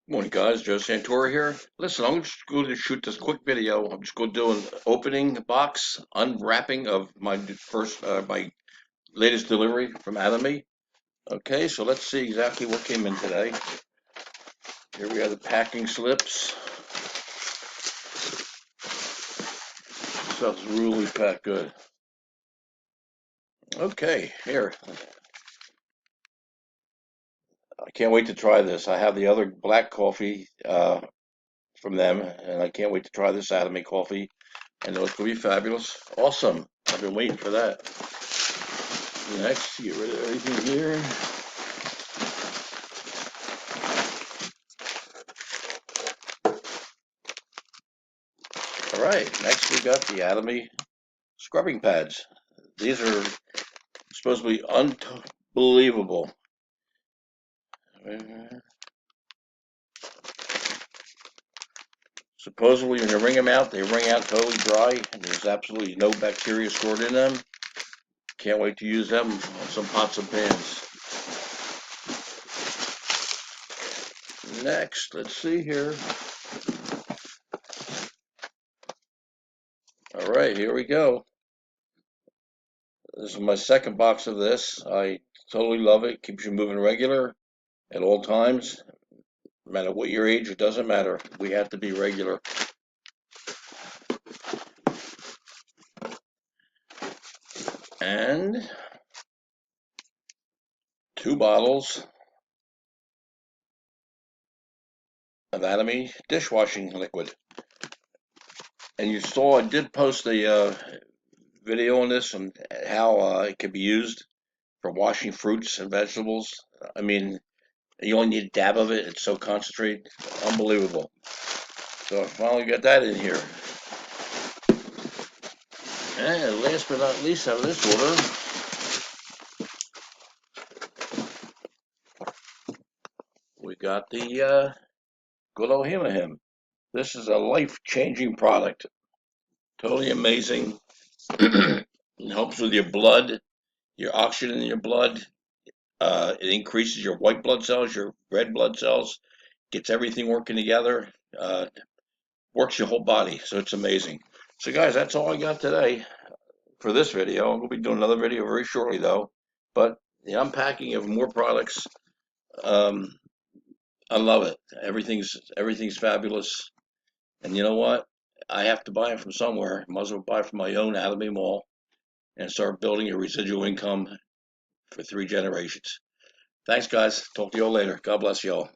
Morning guys, Joe Santora here. Listen, I'm just going to shoot this quick video. I'm just going to do an opening box unwrapping of my latest delivery from Atomy. Okay, so let's see exactly what came in today. Here we have the packing slips. Stuff's really packed good. Okay, here. I can't wait to try this. I have the other black coffee from them, and I can't wait to try this Atomy coffee. I know it's going to be fabulous. Awesome. I've been waiting for that. Next, get rid of everything here. All right, next we got the Atomy scrubbing pads. These are supposed to be unbelievable. Supposedly, when you wring them out, they wring out totally dry, and there's absolutely no bacteria stored in them. Can't wait to use them on some pots and pans. Next, let's see here. All right, here we go. This is my second box of this. I totally love it. Keeps you moving regular at all times. No matter what your age, it doesn't matter. We have to be regular. And 2 bottles of Atomy dishwashing liquid. And you saw I did post a video on this and how it can be used for washing fruits and vegetables. I mean, you only need a dab of it. It's so concentrated. Unbelievable. So I finally got that in here. And last but not least out of this order, we got the good old Him. This is a life-changing product. Totally amazing. It helps with your blood, your oxygen in your blood. It increases your white blood cells, your red blood cells, gets everything working together, works your whole body. So it's amazing. So guys, that's all I got today for this video. I'm going to be doing another video very shortly though. But the unpacking of more products, um, I love it. Everything's fabulous. And you know what? I have to buy them from somewhere. Might as well buy from my own Atomy Mall and start building a residual income for 3 generations. Thanks, guys. Talk to you all later. God bless you all.